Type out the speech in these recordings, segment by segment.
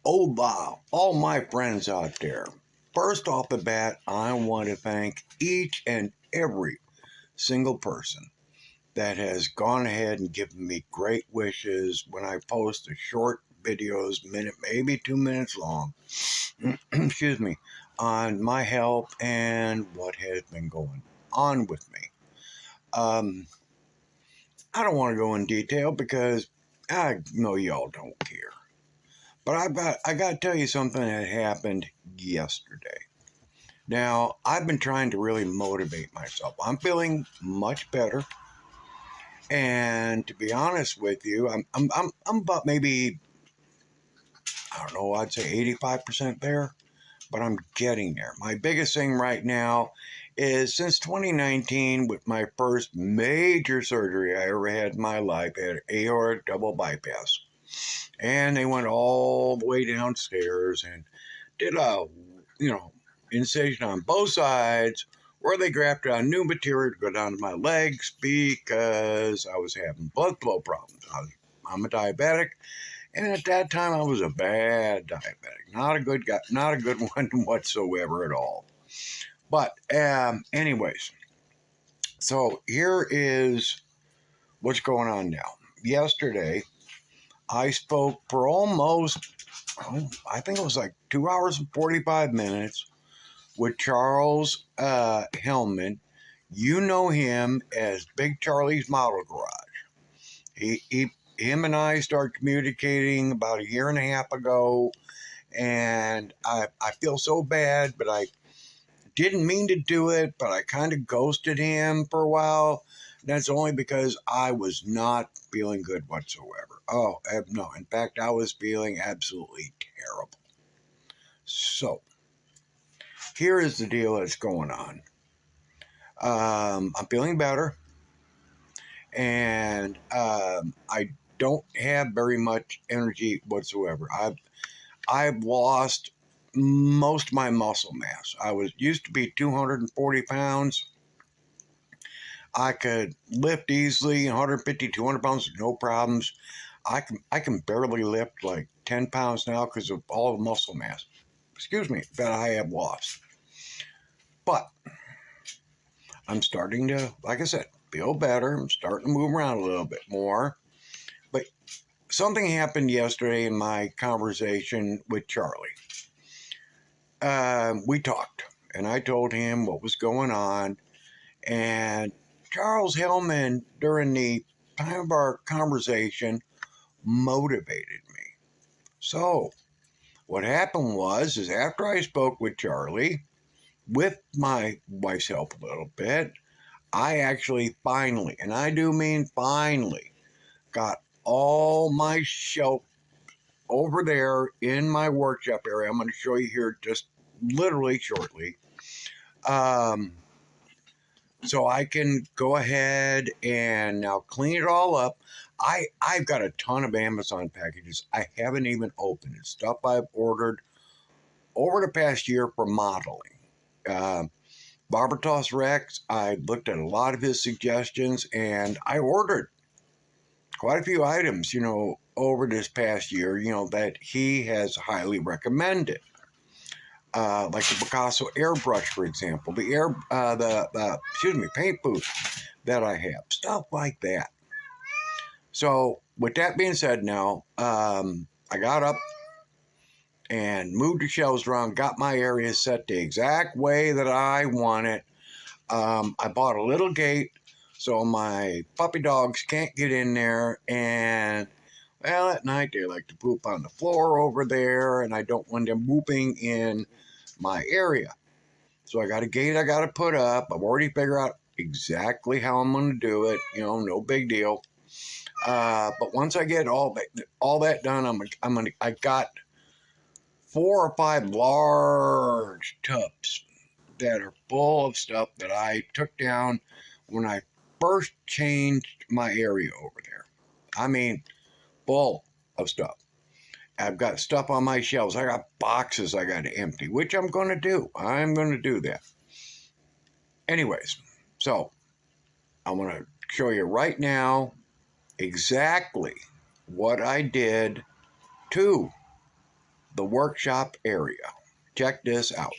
Oh, wow, all my friends out there. First off the bat, I want to thank each and every single person that has gone ahead and given me great wishes when I post the short videos, minute, maybe 2 minutes long, excuse me, on my health and what has been going on with me. I don't want to go in detail because I know y'all don't care. But I got to tell you something that happened yesterday. Now, I've been trying to really motivate myself. I'm feeling much better. And to be honest with you, I'm about maybe, I don't know, I'd say 85% there, but I'm getting there. My biggest thing right now is since 2019, with my first major surgery I ever had in my life, I had aortic double bypass. And they went all the way downstairs and did a, incision on both sides where they grafted on new material to go down to my legs because I was having blood flow problems. I'm a diabetic, and at that time I was a bad diabetic, not a good guy, not a good one whatsoever at all. But anyways, so here is what's going on now. Yesterday, I spoke for almost, I think it was like 2 hours and 45 minutes with Charles Hellman. You know him as Big Charlie's Model Garage. Him and I started communicating about a year and a half ago, and I feel so bad, but I didn't mean to do it, but I kind of ghosted him for a while. That's only because I was not feeling good whatsoever. Oh, no. In fact, I was feeling absolutely terrible. So, here is the deal that's going on. I'm feeling better, and I don't have very much energy whatsoever. I've lost most of my muscle mass. I was used to be 240 pounds. I could lift easily 150, 200 pounds, no problems. I can barely lift like 10 pounds now because of all the muscle mass, that I have lost. But I'm starting to, like I said, feel better. I'm starting to move around a little bit more. But something happened yesterday in my conversation with Charlie. We talked, and I told him what was going on. And Charles Hellman, during the time of our conversation, motivated me. So, what happened is after I spoke with Charlie, with my wife's help a little bit, I actually finally, and I do mean finally, got all my shelf over there in my workshop area. I'm going to show you here just literally shortly. So I can go ahead and now clean it all up. I've got a ton of Amazon packages I haven't even opened. It's stuff I've ordered over the past year for modeling. Barbatos Rex, I looked at a lot of his suggestions, and I ordered quite a few items, over this past year, that he has highly recommended. Like the Picasso airbrush, for example, the paint booth that I have, stuff like that. So with that being said now, I got up and moved the shelves around, got my area set the exact way that I want it. I bought a little gate so my puppy dogs can't get in there, and well, at night they like to poop on the floor over there, and I don't want them pooping in my area. So I got a gate I got to put up. I've already figured out exactly how I'm going to do it. No big deal. But once I get all that done, I got 4 or 5 large tubs that are full of stuff that I took down when I first changed my area over there. I mean, full of stuff. I've got stuff on my shelves. I got boxes I got to empty, which I'm going to do. I'm going to do that. Anyways, so I want to show you right now exactly what I did to the workshop area. Check this out.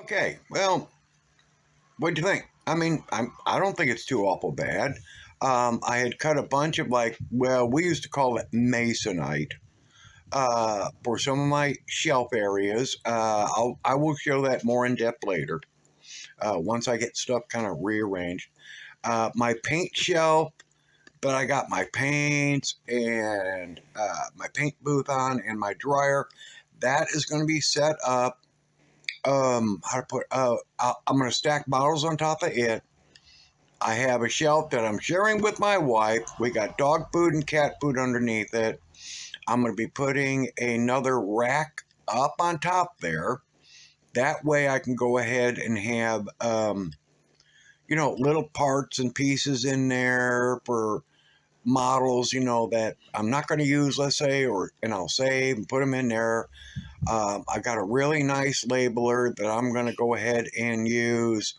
Okay, well, what do you think? I mean, I don't think it's too awful bad. I had cut a bunch of, like, well, we used to call it masonite for some of my shelf areas. I will show that more in depth later once I get stuff kind of rearranged. My paint shelf, but I got my paints and my paint booth on and my dryer. That is going to be set up. How to put? I'm going to stack bottles on top of it. I have a shelf that I'm sharing with my wife. We got dog food and cat food underneath it. I'm going to be putting another rack up on top there. That way I can go ahead and have, little parts and pieces in there for models, that I'm not going to use, let's say, and I'll save and put them in there. I got a really nice labeler that I'm going to go ahead and use.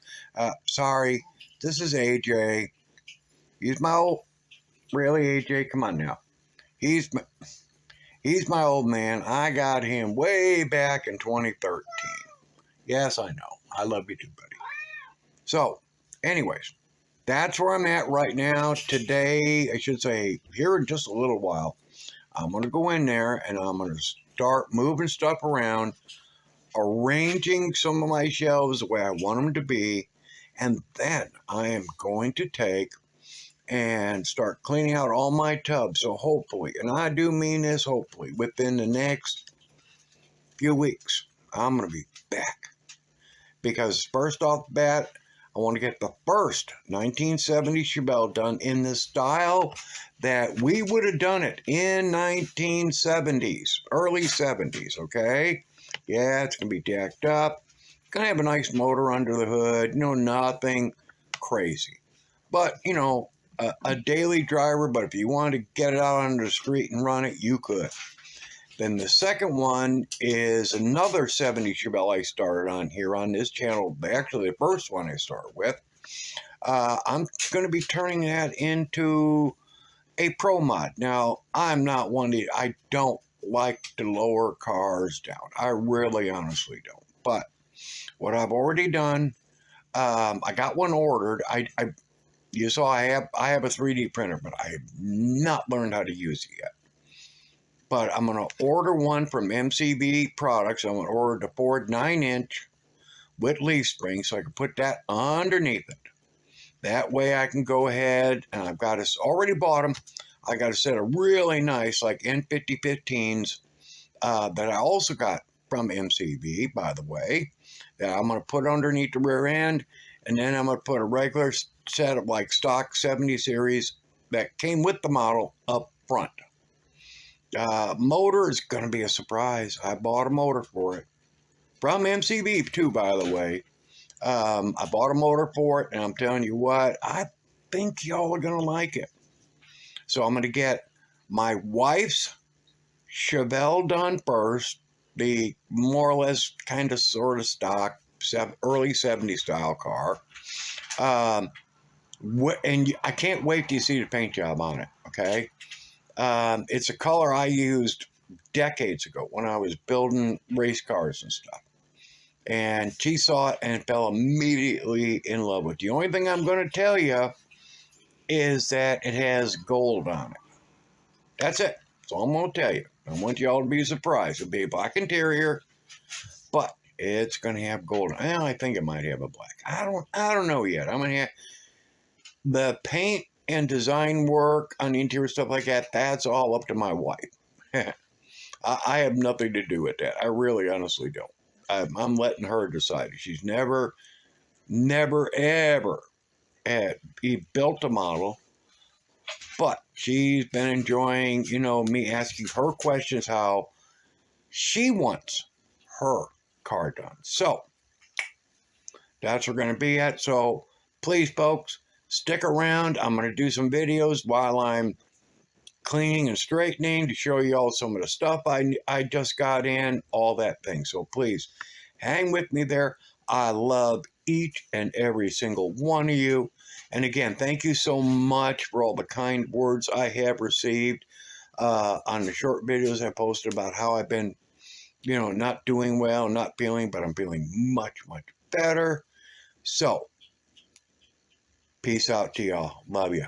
Sorry, this is AJ. He's my old, really, AJ, come on now. He's my old man. I got him way back in 2013. Yes, I know. I love you too, buddy. So, anyways, that's where I'm at right now. Today, I should say, here in just a little while, I'm going to go in there and I'm going to start moving stuff around, arranging some of my shelves the way I want them to be, and then I am going to take and start cleaning out all my tubs. So hopefully, and I do mean this, hopefully, within the next few weeks, I'm going to be back. Because first off the bat, I want to get the first 1970 Chevelle done in the style that we would have done it in 1970s, early 70s, okay? Yeah, it's going to be jacked up. Going to have a nice motor under the hood, nothing crazy. But, a daily driver, but if you wanted to get it out on the street and run it, you could. Then the second one is another 70 Chevelle I started on here on this channel. Actually, the first one I started with. I'm going to be turning that into a pro mod. Now, I'm not one that I don't like to lower cars down. I really honestly don't. But what I've already done, I got one ordered. You saw I have a 3D printer, but I have not learned how to use it yet. But I'm going to order one from MCB Products. I'm going to order the Ford 9-inch with leaf springs so I can put that underneath it. That way I can go ahead, and I've got us already bought them. I got a set of really nice, like N5015s that I also got from MCB, by the way, that I'm going to put underneath the rear end. And then I'm going to put a regular set of like stock 70 series that came with the model up front. Motor is going to be a surprise. I bought a motor for it from MCB too, by the way. I bought a motor for it, and I'm telling you what, I think y'all are going to like it. So I'm going to get my wife's Chevelle done first, the more or less kind of sort of stock early 70s style car. I can't wait till you see the paint job on it, okay? It's a color I used decades ago when I was building race cars and stuff. And she saw it and fell immediately in love with it. The only thing I'm going to tell you is that it has gold on it. That's it. That's all I'm going to tell you. I want you all to be surprised. It'll be a black interior, but it's going to have gold. Well, I think it might have a black. I don't know yet. I'm going to have the paint and design work on the interior, stuff like that. That's all up to my wife. I have nothing to do with that. I really, honestly don't. I'm letting her decide. She's never, ever built a model, but she's been enjoying, me asking her questions how she wants her car done. So that's where we're going to be at. So please, folks, stick around. I'm going to do some videos while I'm cleaning and straightening to show you all some of the stuff I just got in, all that thing. So please hang with me there. I love each and every single one of you. And again, thank you so much for all the kind words I have received on the short videos I posted about how I've been, not doing well, not feeling, but I'm feeling much, much better. So, peace out to y'all. Love you.